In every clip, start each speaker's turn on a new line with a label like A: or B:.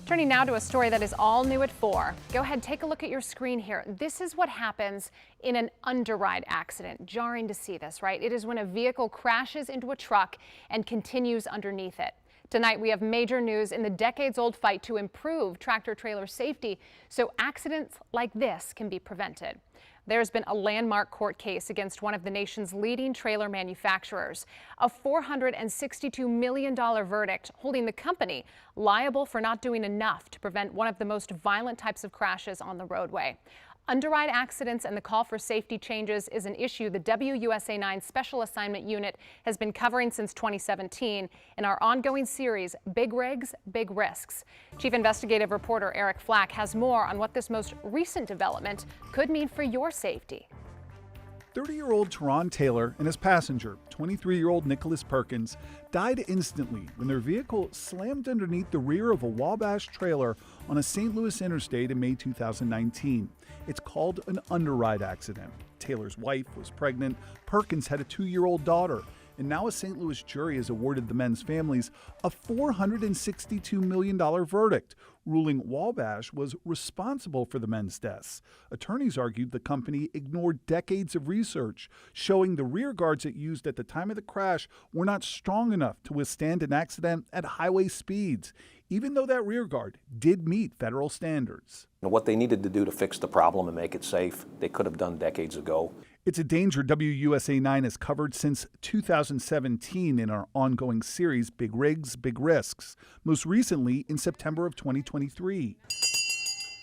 A: Turning now to a story that is all new at 4. Go ahead, take a look at your screen here. This is what happens in an underride accident. Jarring to see this, right? It is when a vehicle crashes into a truck and continues underneath it. Tonight, we have major news in the decades-old fight to improve tractor-trailer safety so accidents like this can be prevented. There's been a landmark court case against one of the nation's leading trailer manufacturers. A $462 million verdict holding the company liable for not doing enough to prevent one of the most violent types of crashes on the roadway. Underride accidents and the call for safety changes is an issue the WUSA 9 Special Assignment Unit has been covering since 2017 in our ongoing series, Big Rigs, Big Risks. Chief Investigative Reporter Eric Flack has more on what this most recent development could mean for your safety.
B: 30-year-old Teron Taylor and his passenger, 23-year-old Nicholas Perkins, died instantly when their vehicle slammed underneath the rear of a Wabash trailer on a St. Louis interstate in May 2019. It's called an underride accident. Taylor's wife was pregnant, Perkins had a 2-year-old daughter, and now a St. Louis jury has awarded the men's families a $462 million verdict, ruling Wabash was responsible for the men's deaths. Attorneys argued the company ignored decades of research showing the rear guards it used at the time of the crash were not strong enough to withstand an accident at highway speeds, even though that rear guard did meet federal standards.
C: What they needed to do to fix the problem and make it safe, they could have done decades ago.
B: It's a danger WUSA 9 has covered since 2017 in our ongoing series, Big Rigs, Big Risks, most recently in September of 2023.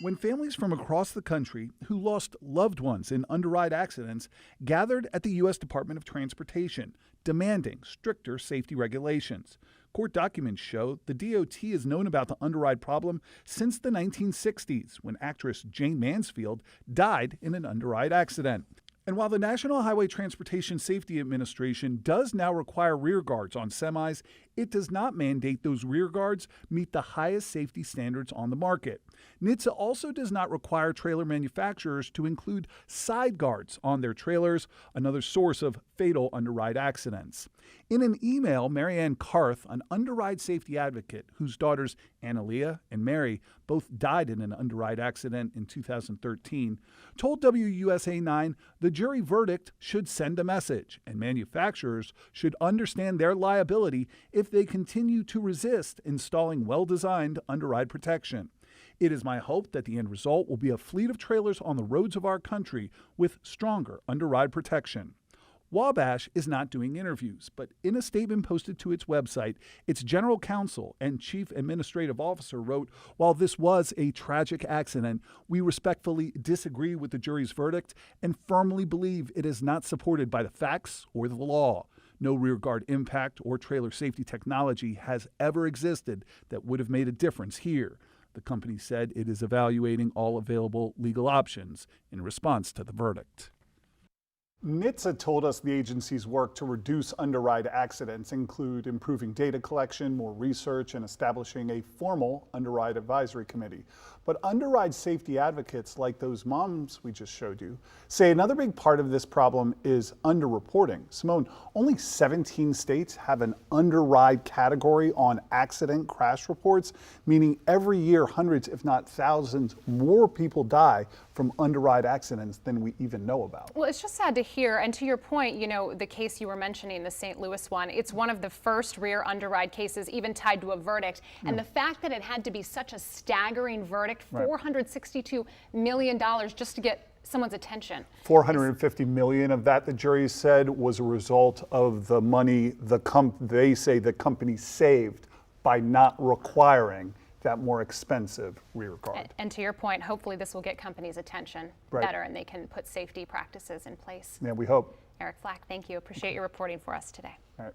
B: When families from across the country who lost loved ones in underride accidents gathered at the U.S. Department of Transportation, demanding stricter safety regulations. Court documents show the DOT has known about the underride problem since the 1960s, when actress Jane Mansfield died in an underride accident. And while the National Highway Transportation Safety Administration does now require rear guards on semis, it does not mandate those rear guards meet the highest safety standards on the market. NHTSA also does not require trailer manufacturers to include side guards on their trailers, another source of fatal underride accidents. In an email, Marianne Karth, an underride safety advocate whose daughters Annalea and Mary both died in an underride accident in 2013, told WUSA 9 the jury verdict should send a message, and manufacturers should understand their liability if they continue to resist installing well-designed underride protection. It is my hope that the end result will be a fleet of trailers on the roads of our country with stronger underride protection. Wabash is not doing interviews, but in a statement posted to its website, its general counsel and chief administrative officer wrote, "While this was a tragic accident, we respectfully disagree with the jury's verdict and firmly believe it is not supported by the facts or the law. No rear guard impact or trailer safety technology has ever existed that would have made a difference here." The company said it is evaluating all available legal options in response to the verdict. NHTSA told us the agency's work to reduce underride accidents include improving data collection, more research, and establishing a formal underride advisory committee. But underride safety advocates like those moms we just showed you say another big part of this problem is underreporting. Simone, only 17 states have an underride category on accident crash reports, meaning every year hundreds, if not thousands, more people die from underride accidents than we even know about.
A: Well, it's just sad to hear. And to your point, you know, the case you were mentioning, the St. Louis one, it's one of the first rear underride cases even tied to a verdict. And the fact that it had to be such a staggering verdict, $462 million just to get someone's attention.
B: $450 million of that, the jury said, was a result of the money they say the company saved by not requiring that more expensive rear guard.
A: And to your point, hopefully this will get companies' attention better and they can put safety practices in place.
B: Yeah, we hope.
A: Eric Flack, thank you. Appreciate your reporting for us today.
B: All right.